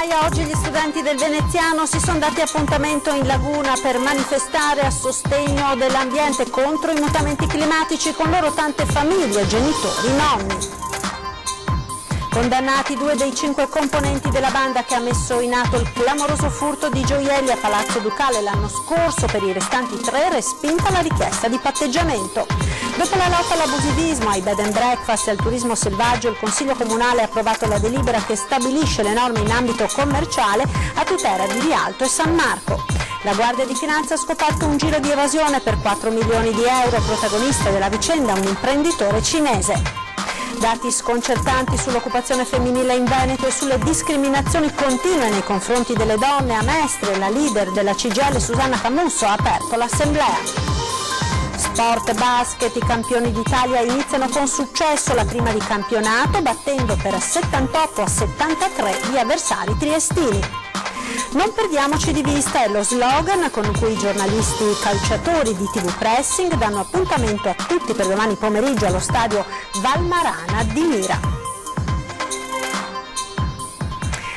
migliaia oggi gli studenti del Veneziano si sono dati appuntamento in laguna per manifestare a sostegno dell'ambiente contro i mutamenti climatici, con loro tante famiglie, genitori, nonni. Condannati 2 dei 5 componenti della banda che ha messo in atto il clamoroso furto di gioielli a Palazzo Ducale l'anno scorso. Per i restanti 3 respinta la richiesta di patteggiamento. Dopo la lotta all'abusivismo, ai bed and breakfast e al turismo selvaggio, il Consiglio Comunale ha approvato la delibera che stabilisce le norme in ambito commerciale a tutela di Rialto e San Marco. La Guardia di Finanza ha scoperto un giro di evasione per 4 milioni di euro, protagonista della vicenda un imprenditore cinese. Dati sconcertanti sull'occupazione femminile in Veneto e sulle discriminazioni continue nei confronti delle donne. A Mestre, la leader della CGIL Susanna Camusso ha aperto l'assemblea. Sport e basket, i campioni d'Italia iniziano con successo la prima di campionato, battendo per 78-73 gli avversari triestini. Non perdiamoci di vista è lo slogan con cui i giornalisti calciatori di TV Pressing danno appuntamento a tutti per domani pomeriggio allo stadio Valmarana di Mira.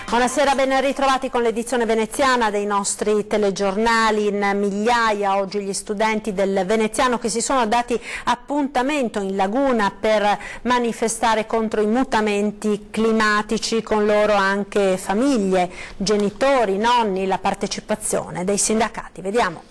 Buonasera, ben ritrovati con l'edizione veneziana dei nostri telegiornali. In migliaia oggi gli studenti del Veneziano che si sono dati appuntamento in laguna per manifestare contro i mutamenti climatici, con loro anche famiglie, genitori, nonni, la partecipazione dei sindacati. Vediamo.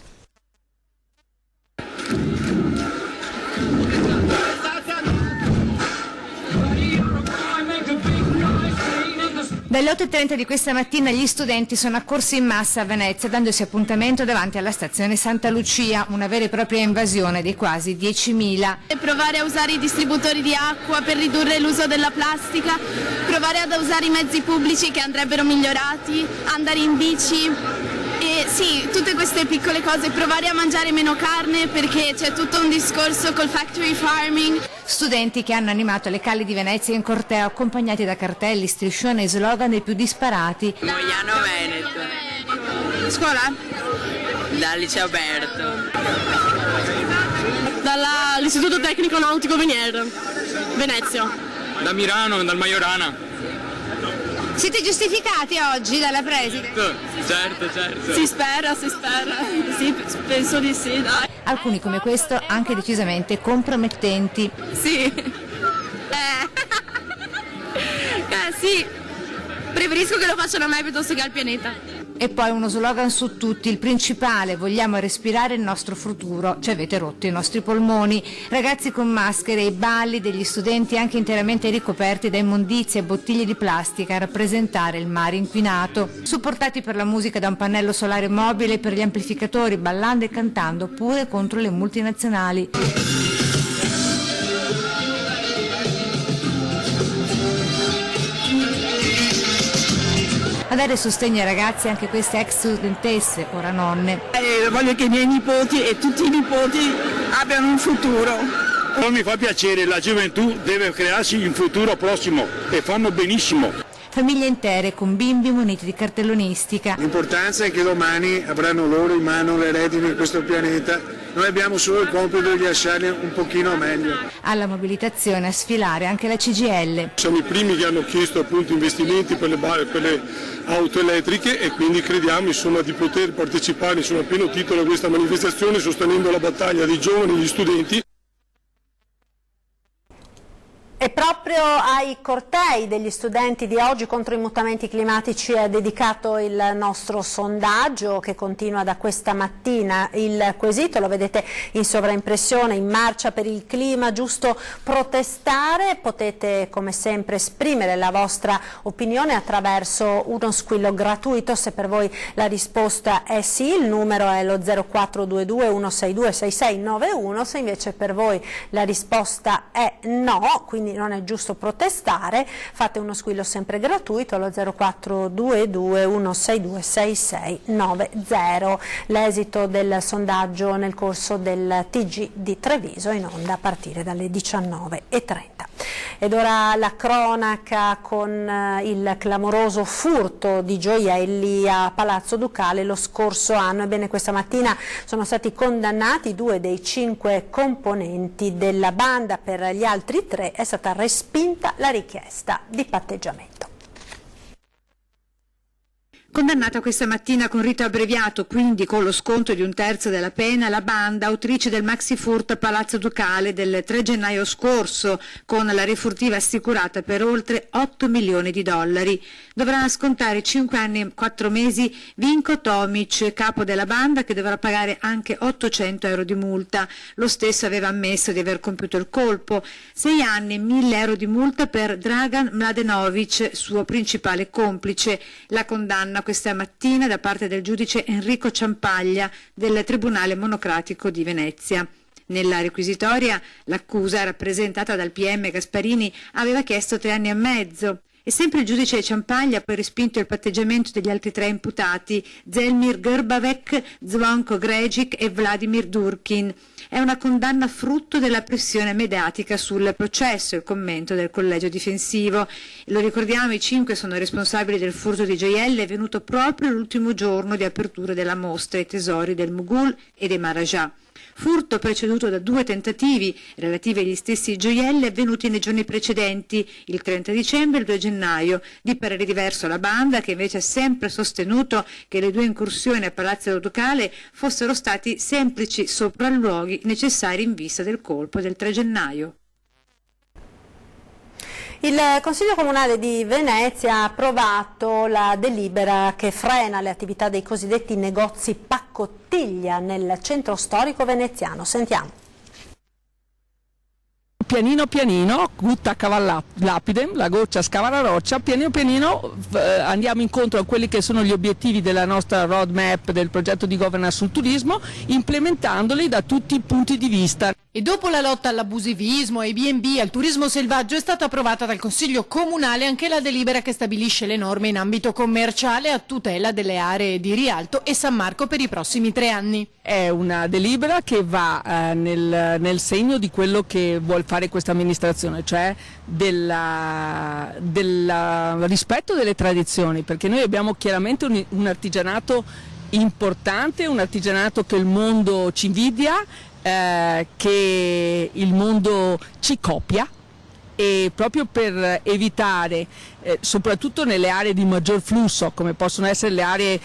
Dalle 8:30 di questa mattina gli studenti sono accorsi in massa a Venezia, dandosi appuntamento davanti alla stazione Santa Lucia, una vera e propria invasione di quasi 10.000. Provare a usare i distributori di acqua per ridurre l'uso della plastica, provare ad usare i mezzi pubblici che andrebbero migliorati, andare in bici. E sì, tutte queste piccole cose, provare a mangiare meno carne perché c'è tutto un discorso col factory farming. Studenti che hanno animato le calli di Venezia in corteo, accompagnati da cartelli, striscioni e slogan dei più disparati. Mogliano Veneto. Scuola? Dal liceo aperto. Dall'Istituto Tecnico Nautico Venier, Venezia. Da Milano, dal Majorana. Siete giustificati oggi dalla preside? Certo. Si spera. Sì, penso di sì, dai. Alcuni come questo anche decisamente compromettenti. Sì. Sì. Preferisco che lo facciano a me piuttosto che al pianeta. E poi uno slogan su tutti, il principale: vogliamo respirare il nostro futuro, ci avete rotto i nostri polmoni. Ragazzi con maschere, i balli degli studenti anche interamente ricoperti da immondizie e bottiglie di plastica a rappresentare il mare inquinato, supportati per la musica da un pannello solare mobile e per gli amplificatori, ballando e cantando pure contro le multinazionali. A dare sostegno ai ragazzi anche queste ex studentesse, ora nonne. Voglio che i miei nipoti e tutti i nipoti abbiano un futuro. Non mi fa piacere, la gioventù deve crearsi un futuro prossimo e fanno benissimo. Famiglie intere con bimbi muniti di cartellonistica. L'importanza è che domani avranno loro in mano le redini di questo pianeta. Noi abbiamo solo il compito di lasciarli un pochino meglio. Alla mobilitazione a sfilare anche la CGIL. Siamo i primi che hanno chiesto appunto investimenti per le auto elettriche e quindi crediamo insomma di poter partecipare a pieno titolo a questa manifestazione sostenendo la battaglia dei giovani e gli studenti. E proprio ai cortei degli studenti di oggi contro i mutamenti climatici è dedicato il nostro sondaggio che continua da questa mattina. Il quesito lo vedete in sovraimpressione: in marcia per il clima, giusto protestare? Potete come sempre esprimere la vostra opinione attraverso uno squillo gratuito. Se per voi la risposta è sì, il numero è lo 0422 162 6691, se invece per voi la risposta è no, quindi non è giusto protestare, fate uno squillo sempre gratuito allo 0422 162 6690. L'esito del sondaggio nel corso del TG di Treviso, in onda a partire dalle 19:30. Ed ora la cronaca con il clamoroso furto di gioielli a Palazzo Ducale lo scorso anno. Ebbene, questa mattina sono stati condannati 2 dei 5 componenti della banda. Per gli altri 3 è stata respinta la richiesta di patteggiamento. Condannata questa mattina con rito abbreviato, quindi con lo sconto di 1/3 della pena, la banda autrice del maxifurto a Palazzo Ducale del 3 gennaio scorso, con la refurtiva assicurata per oltre 8 milioni di dollari. Dovrà scontare 5 anni e 4 mesi Vinko Tomic, capo della banda, che dovrà pagare anche 800 euro di multa. Lo stesso aveva ammesso di aver compiuto il colpo. 6 anni e 1000 euro di multa per Dragan Mladenovic, suo principale complice. La condanna questa mattina da parte del giudice Enrico Ciampaglia del Tribunale Monocratico di Venezia. Nella requisitoria l'accusa, rappresentata dal PM Gasparini, aveva chiesto 3 anni e mezzo. E sempre il giudice Ciampaglia ha poi respinto il patteggiamento degli altri 3 imputati, Zelmir Grbavec, Zvonko Gregic e Vladimir Durkin. È una condanna frutto della pressione mediatica sul processo, il commento del collegio difensivo. Lo ricordiamo, i 5 sono responsabili del furto di gioielli avvenuto proprio l'ultimo giorno di apertura della mostra I tesori del Mughul e dei Maharaja. Furto preceduto da 2 tentativi relativi agli stessi gioielli avvenuti nei giorni precedenti, il 30 dicembre e il 2 gennaio. Di parere diverso la banda, che invece ha sempre sostenuto che le 2 incursioni a Palazzo Ducale fossero stati semplici sopralluoghi necessari in vista del colpo del 3 gennaio. Il Consiglio Comunale di Venezia ha approvato la delibera che frena le attività dei cosiddetti negozi paccottiglia nel centro storico veneziano. Sentiamo. Pianino pianino, gutta cavalla lapidem, la goccia scava la roccia, pianino pianino andiamo incontro a quelli che sono gli obiettivi della nostra roadmap del progetto di governance sul turismo, implementandoli da tutti i punti di vista. E dopo la lotta all'abusivismo, ai B&B, al turismo selvaggio, è stata approvata dal Consiglio Comunale anche la delibera che stabilisce le norme in ambito commerciale a tutela delle aree di Rialto e San Marco per i prossimi 3 anni. È una delibera che va nel segno di quello che vuol fare questa amministrazione, cioè del rispetto delle tradizioni, perché noi abbiamo chiaramente un artigianato importante, un artigianato che il mondo ci invidia, che il mondo ci copia, e proprio per evitare, soprattutto nelle aree di maggior flusso, come possono essere le aree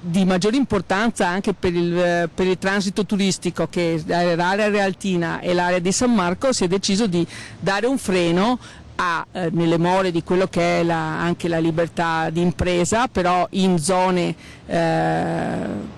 di maggiore importanza anche per il transito turistico, che è l'area realtina e l'area di San Marco, si è deciso di dare un freno nelle more di quello che è anche la libertà di impresa, però in zone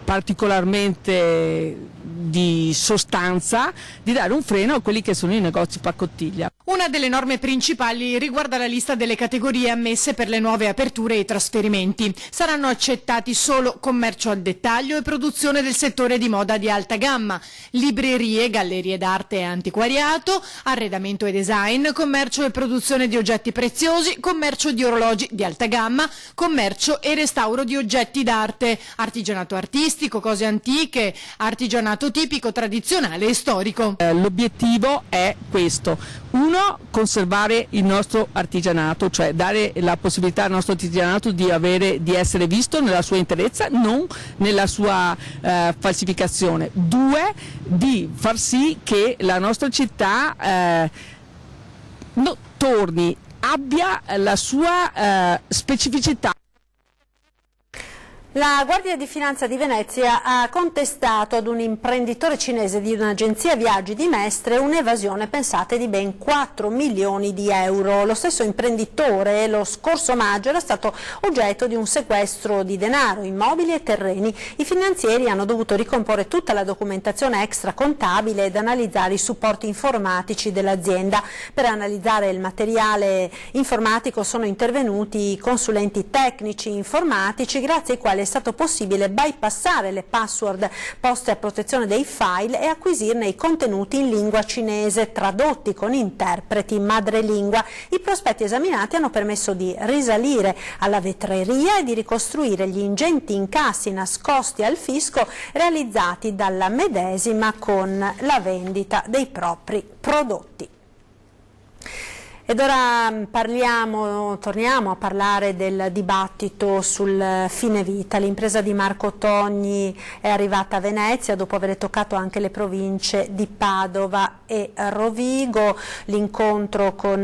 particolarmente di sostanza, di dare un freno a quelli che sono i negozi paccottiglia. Una delle norme principali riguarda la lista delle categorie ammesse per le nuove aperture e i trasferimenti. Saranno accettati solo commercio al dettaglio e produzione del settore di moda di alta gamma, librerie, gallerie d'arte e antiquariato, arredamento e design, commercio e produzione di oggetti preziosi, commercio di orologi di alta gamma, commercio e restauro di oggetti d'arte, artigianato artistico, cose antiche, artigianato tipico, tradizionale e storico. L'obiettivo è questo: uno, conservare il nostro artigianato, cioè dare la possibilità al nostro artigianato di essere visto nella sua interezza, non nella sua falsificazione. 2, di far sì che la nostra città abbia la sua specificità. La Guardia di Finanza di Venezia ha contestato ad un imprenditore cinese di un'agenzia viaggi di Mestre un'evasione, pensate, di ben 4 milioni di euro. Lo stesso imprenditore lo scorso maggio era stato oggetto di un sequestro di denaro, immobili e terreni. I finanzieri hanno dovuto ricomporre tutta la documentazione extracontabile ed analizzare i supporti informatici dell'azienda. Per analizzare il materiale informatico sono intervenuti consulenti tecnici informatici, grazie ai quali è stato possibile bypassare le password poste a protezione dei file e acquisirne i contenuti in lingua cinese, tradotti con interpreti madrelingua. I prospetti esaminati hanno permesso di risalire alla vetreria e di ricostruire gli ingenti incassi nascosti al fisco realizzati dalla medesima con la vendita dei propri prodotti. Ed ora torniamo a parlare del dibattito sul fine vita. L'impresa di Marco Togni è arrivata a Venezia dopo aver toccato anche le province di Padova e Rovigo. L'incontro con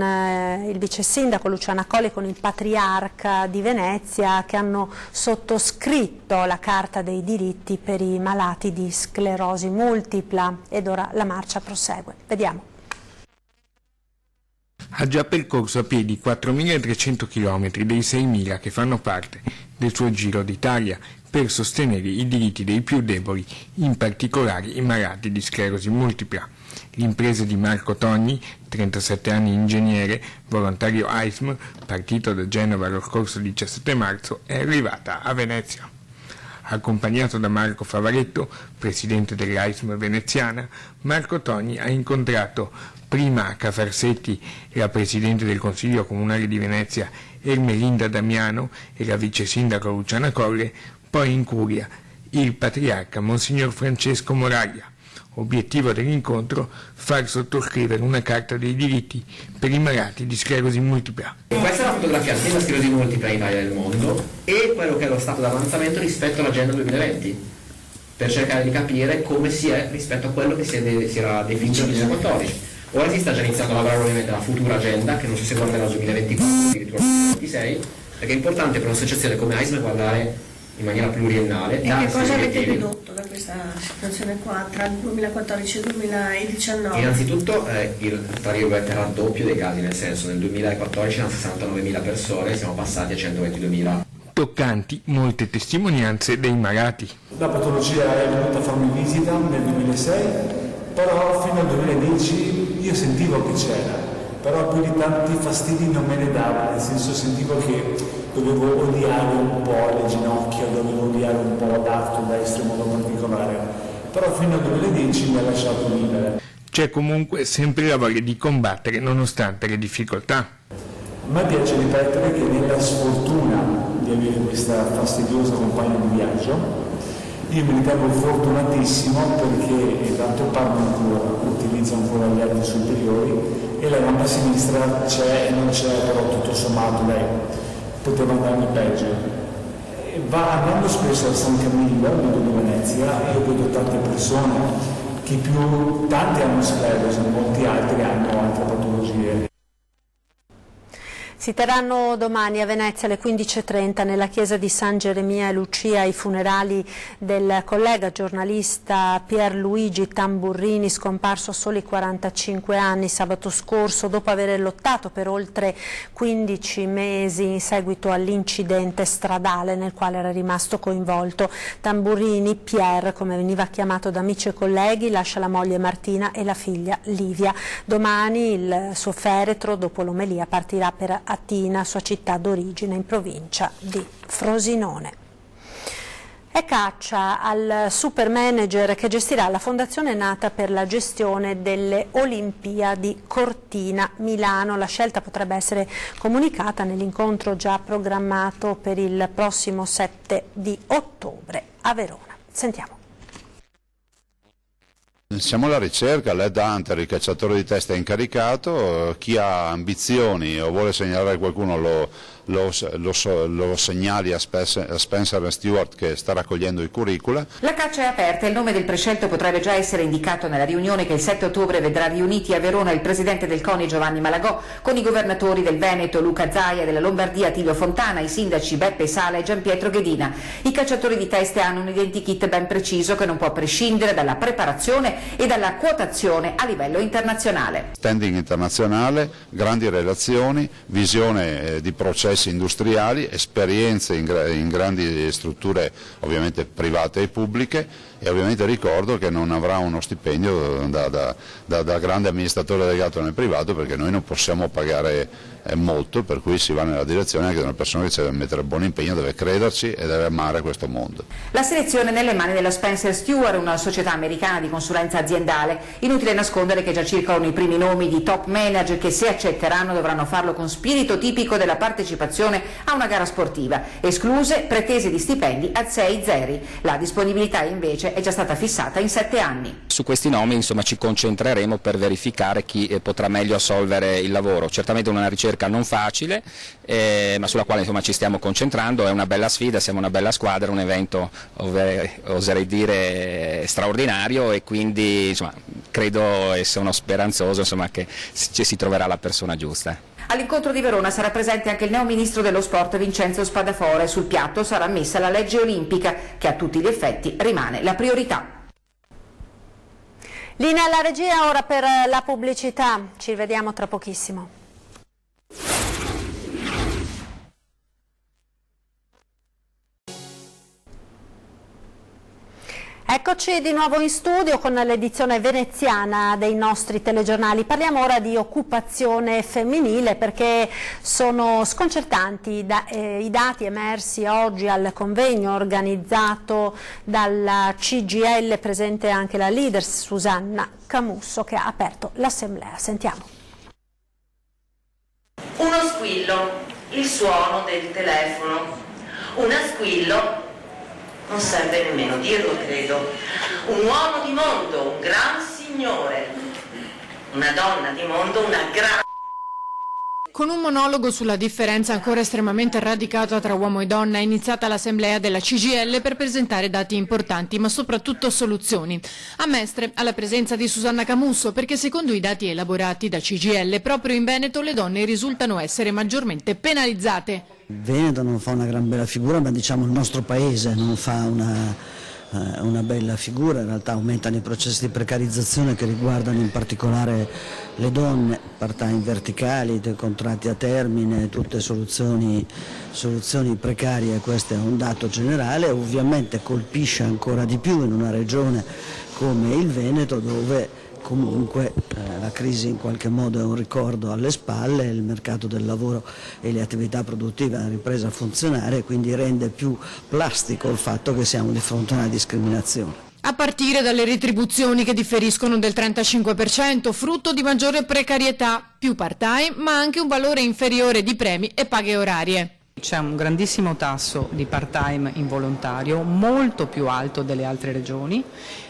il vice sindaco Luciana Colli, con il patriarca di Venezia, che hanno sottoscritto la Carta dei diritti per i malati di sclerosi multipla. Ed ora la marcia prosegue. Vediamo. Ha già percorso a piedi 4.300 km dei 6.000 che fanno parte del suo Giro d'Italia per sostenere i diritti dei più deboli, in particolare i malati di sclerosi multipla. L'impresa di Marco Togni, 37 anni ingegnere, volontario AISM, partito da Genova lo scorso 17 marzo, è arrivata a Venezia. Accompagnato da Marco Favaretto, presidente dell'AISM veneziana, Marco Togni ha incontrato prima a Cafarsetti la presidente del Consiglio Comunale di Venezia Ermelinda Damiano e la vice sindaco Luciana Colli, poi in Curia il patriarca Monsignor Francesco Moraglia. Obiettivo dell'incontro: far sottoscrivere una carta dei diritti per i malati di sclerosi multipla. Questa è una fotografia della sclerosi multipla in Italia e nel mondo e quello che è lo stato d'avanzamento rispetto all'agenda 2020, per cercare di capire come si è rispetto a quello che si era definito nel 2014. Ora si sta già iniziando a lavorare ovviamente alla futura agenda, che non so se guarderà nel 2024 addirittura nel 2026, perché è importante per un'associazione come AISM guardare in maniera pluriennale. E che cosa avete dedotto da questa situazione qua tra il 2014 e il 2019? Innanzitutto il raddoppio dei casi, nel senso nel 2014 erano 69.000 persone, siamo passati a 122.000. Toccanti molte testimonianze dei malati. La patologia è venuta a farmi visita nel 2006, però fino al 2010 io sentivo che c'era, però più di tanti fastidi non me ne dava, nel senso sentivo che dovevo odiare un po' le ginocchia, dovevo odiare un po' l'arto destro in modo particolare, però fino al 2010 mi ha lasciato vivere. C'è comunque sempre la voglia di combattere nonostante le difficoltà. A me piace ripetere che nella sfortuna di avere questa fastidiosa compagna di viaggio io mi ritengo fortunatissimo perché tanto parlo ancora, utilizzo ancora gli arti superiori e la gamba sinistra c'è e non c'è, però tutto sommato lei poteva andarmi peggio. Va andando spesso a San Camillo, vedo di Venezia, e io vedo tante persone che tanti hanno sclerosi, molti altri hanno altre patologie. Si terranno domani a Venezia alle 15:30 nella chiesa di San Geremia e Lucia i funerali del collega giornalista Pierluigi Tamburrini, scomparso a soli 45 anni sabato scorso dopo aver lottato per oltre 15 mesi in seguito all'incidente stradale nel quale era rimasto coinvolto. Tamburrini, Pier, come veniva chiamato da amici e colleghi, lascia la moglie Martina e la figlia Livia. Domani il suo feretro, dopo l'omelia, partirà per Attina, sua città d'origine in provincia di Frosinone. E caccia al super manager che gestirà la fondazione nata per la gestione delle Olimpiadi Cortina Milano. La scelta potrebbe essere comunicata nell'incontro già programmato per il prossimo 7 di ottobre a Verona. Sentiamo. Siamo alla ricerca, l'headhunter, il cacciatore di testa è incaricato, chi ha ambizioni o vuole segnalare qualcuno lo segnali a Spencer Stewart che sta raccogliendo i curricula. La caccia è aperta e il nome del prescelto potrebbe già essere indicato nella riunione che il 7 ottobre vedrà riuniti a Verona il presidente del CONI Giovanni Malagò con i governatori del Veneto Luca Zaia, della Lombardia Attilio Fontana, i sindaci Beppe Sala e Gianpietro Ghedina. I cacciatori di teste hanno un identikit ben preciso che non può prescindere dalla preparazione e dalla quotazione a livello internazionale. Standing internazionale, grandi relazioni, visione di processi industriali, esperienze in grandi strutture ovviamente private e pubbliche e ovviamente ricordo che non avrà uno stipendio da grande amministratore delegato nel privato perché noi non possiamo pagare molto, per cui si va nella direzione anche di una persona che deve mettere buon impegno, deve crederci e deve amare questo mondo. La selezione è nelle mani della Spencer Stewart, una società americana di consulenza aziendale. Inutile nascondere che già circolano i primi nomi di top manager che, se accetteranno, dovranno farlo con spirito tipico della partecipazione partecipazione a una gara sportiva, escluse pretese di stipendi a 6 zeri. La disponibilità invece è già stata fissata in 7 anni. Su questi nomi insomma ci concentreremo per verificare chi potrà meglio assolvere il lavoro. Certamente una ricerca non facile, ma sulla quale insomma ci stiamo concentrando. È una bella sfida, siamo una bella squadra, un evento oserei dire straordinario, e quindi insomma credo e sono speranzoso insomma che ci si troverà la persona giusta. All'incontro di Verona sarà presente anche il neo ministro dello sport Vincenzo Spadafora e sul piatto sarà messa la legge olimpica, che a tutti gli effetti rimane la priorità. Linea alla regia, ora per la pubblicità, ci vediamo tra pochissimo. Eccoci di nuovo in studio con l'edizione veneziana dei nostri telegiornali. Parliamo ora di occupazione femminile, perché sono sconcertanti i dati emersi oggi al convegno organizzato dalla CGIL, presente anche la leader Susanna Camusso, che ha aperto l'assemblea. Sentiamo. Uno squillo, il suono del telefono, una squillo. Non serve nemmeno dirlo, credo. Un uomo di mondo, un gran signore. Una donna di mondo, una gran... Con un monologo sulla differenza ancora estremamente radicata tra uomo e donna è iniziata l'assemblea della CGIL per presentare dati importanti, ma soprattutto soluzioni. A Mestre, alla presenza di Susanna Camusso, perché secondo i dati elaborati da CGIL, proprio in Veneto le donne risultano essere maggiormente penalizzate. Il Veneto non fa una gran bella figura, ma diciamo il nostro paese non fa una bella figura. In realtà aumentano i processi di precarizzazione che riguardano in particolare le donne, part-time verticali, contratti a termine, tutte soluzioni precarie. Questo è un dato generale, ovviamente colpisce ancora di più in una regione come il Veneto, dove comunque la crisi in qualche modo è un ricordo alle spalle, il mercato del lavoro e le attività produttive hanno ripreso a funzionare, quindi rende più plastico il fatto che siamo di fronte a una discriminazione. A partire dalle retribuzioni che differiscono del 35%, frutto di maggiore precarietà, più part-time, ma anche un valore inferiore di premi e paghe orarie. C'è un grandissimo tasso di part-time involontario, molto più alto delle altre regioni,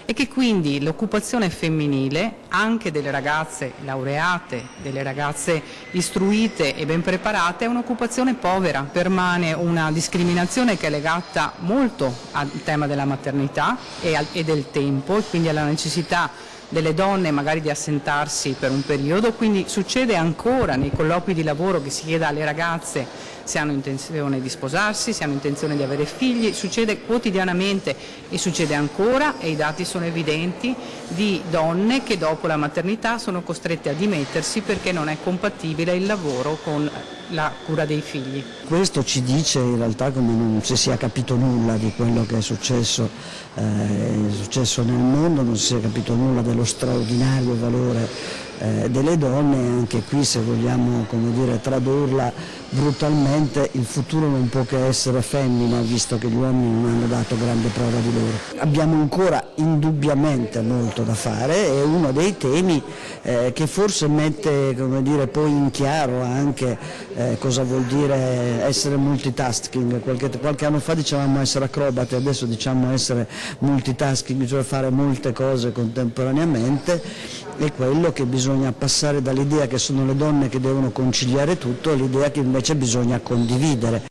e che quindi l'occupazione femminile, anche delle ragazze laureate, delle ragazze istruite e ben preparate, è un'occupazione povera. Permane una discriminazione che è legata molto al tema della maternità e del tempo, e quindi alla necessità delle donne magari di assentarsi per un periodo, quindi succede ancora nei colloqui di lavoro che si chieda alle ragazze se hanno intenzione di sposarsi, se hanno intenzione di avere figli, succede quotidianamente e succede ancora, e i dati sono evidenti, di donne che dopo la maternità sono costrette a dimettersi perché non è compatibile il lavoro con la cura dei figli. Questo ci dice in realtà come non si sia capito nulla di quello che è successo nel mondo, non si sia capito nulla dello straordinario valore delle donne, e anche qui, se vogliamo tradurla brutalmente, il futuro non può che essere femmina, visto che gli uomini non hanno dato grande prova di loro. Abbiamo ancora indubbiamente molto da fare, è uno dei temi che forse mette poi in chiaro anche cosa vuol dire essere multitasking. Qualche anno fa dicevamo essere acrobati, adesso diciamo essere multitasking, cioè fare molte cose contemporaneamente. È quello che bisogna passare dall'idea che sono le donne che devono conciliare tutto all'idea che invece bisogna condividere.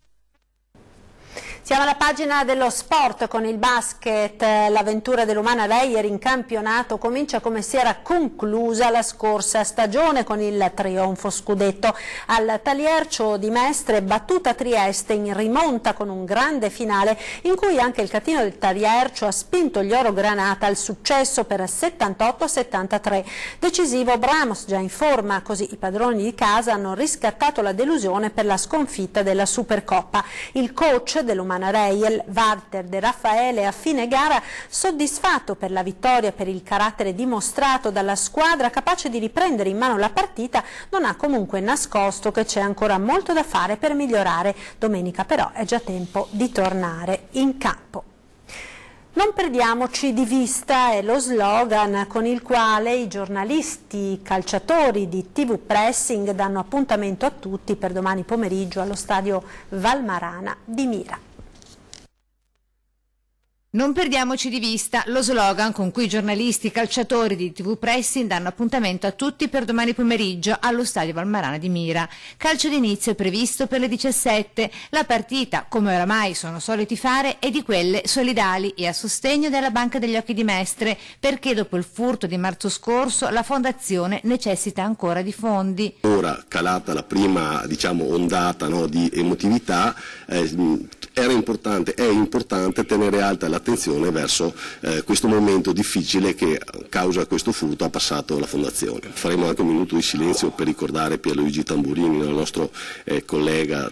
Siamo alla pagina dello sport con il basket. L'avventura dell'Umana Reyer in campionato comincia come si era conclusa la scorsa stagione, con il trionfo scudetto al Taliercio di Mestre, battuta Trieste in rimonta con un grande finale in cui anche il Catino del Taliercio ha spinto gli Orogranata al successo per 78-73. Decisivo Bramos, già in forma, così i padroni di casa hanno riscattato la delusione per la sconfitta della Supercoppa. Il coach dell'Umana Reyer, Walter De Raffaele, a fine gara soddisfatto per la vittoria, per il carattere dimostrato dalla squadra capace di riprendere in mano la partita, non ha comunque nascosto che c'è ancora molto da fare per migliorare. Domenica però è già tempo di tornare in campo. Non perdiamoci di vista è lo slogan con il quale i giornalisti calciatori di TV Pressing danno appuntamento a tutti per domani pomeriggio allo stadio Valmarana di Mira. Non perdiamoci di vista lo slogan con cui i giornalisti calciatori di TV Pressing danno appuntamento a tutti per domani pomeriggio allo stadio Valmarana di Mira. Calcio d'inizio è previsto per le 17. La partita, come oramai sono soliti fare, è di quelle solidali e a sostegno della Banca degli Occhi di Mestre, perché dopo il furto di marzo scorso la fondazione necessita ancora di fondi. Ora, calata la prima ondata di emotività, è importante tenere alta l'attenzione verso questo momento difficile che a causa di questo furto ha passato la Fondazione. Faremo anche un minuto di silenzio per ricordare Pierluigi Tamburini, il nostro collega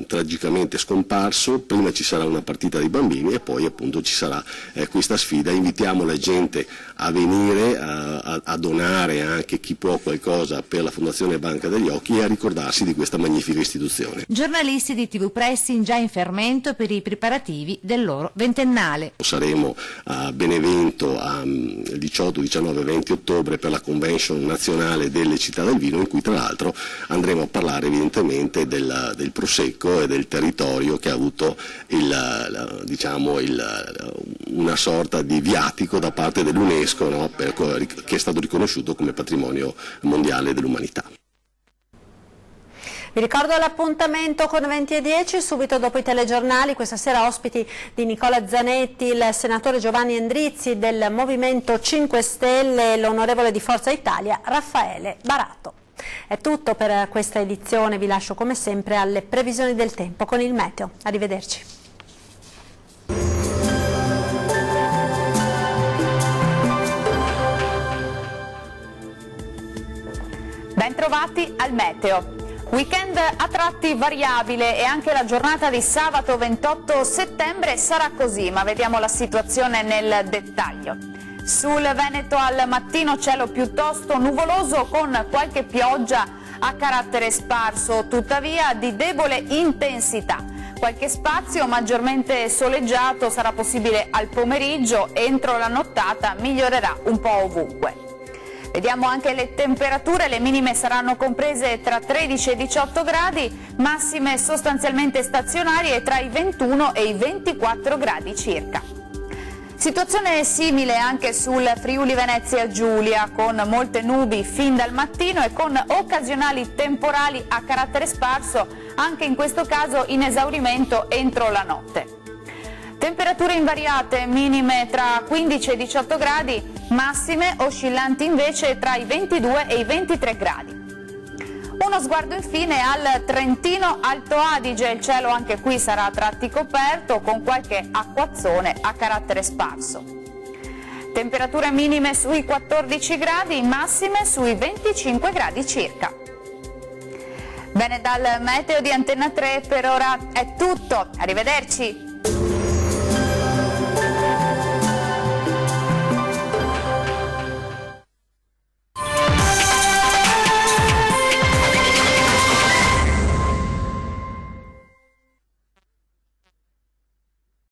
tragicamente scomparso. Prima ci sarà una partita di bambini e poi appunto ci sarà questa sfida. Invitiamo la gente a venire a donare anche chi può qualcosa per la Fondazione Banca degli Occhi e a ricordarsi di questa magnifica istituzione. Giornalisti di TV Pressing già in fermento per i preparativi del loro ventennale. Saremo a Benevento il 18, 19 e 20 ottobre per la convention nazionale delle città del vino, in cui tra l'altro andremo a parlare evidentemente del Prosecco e del territorio che ha avuto una sorta di viatico da parte dell'UNESCO, che è stato riconosciuto come patrimonio mondiale dell'umanità. Vi ricordo l'appuntamento con 20:10 subito dopo i telegiornali. Questa sera ospiti di Nicola Zanetti, il senatore Giovanni Endrizzi del Movimento 5 Stelle e l'onorevole di Forza Italia Raffaele Barato. È tutto per questa edizione, vi lascio come sempre alle previsioni del tempo con il meteo. Arrivederci. Bentrovati al meteo. Weekend a tratti variabile e anche la giornata di sabato 28 settembre sarà così, ma vediamo la situazione nel dettaglio. Sul Veneto al mattino cielo piuttosto nuvoloso con qualche pioggia a carattere sparso, tuttavia di debole intensità. Qualche spazio maggiormente soleggiato sarà possibile al pomeriggio, entro la nottata migliorerà un po' ovunque. Vediamo anche le temperature, le minime saranno comprese tra 13 e 18 gradi, massime sostanzialmente stazionarie tra i 21 e i 24 gradi circa. Situazione simile anche sul Friuli Venezia Giulia, con molte nubi fin dal mattino e con occasionali temporali a carattere sparso, anche in questo caso in esaurimento entro la notte. Temperature invariate, minime tra 15 e 18 gradi, massime oscillanti invece tra i 22 e i 23 gradi. Uno sguardo infine al Trentino Alto Adige, il cielo anche qui sarà a tratti coperto con qualche acquazzone a carattere sparso. Temperature minime sui 14 gradi, massime sui 25 gradi circa. Bene, dal meteo di Antenna 3 per ora è tutto, arrivederci!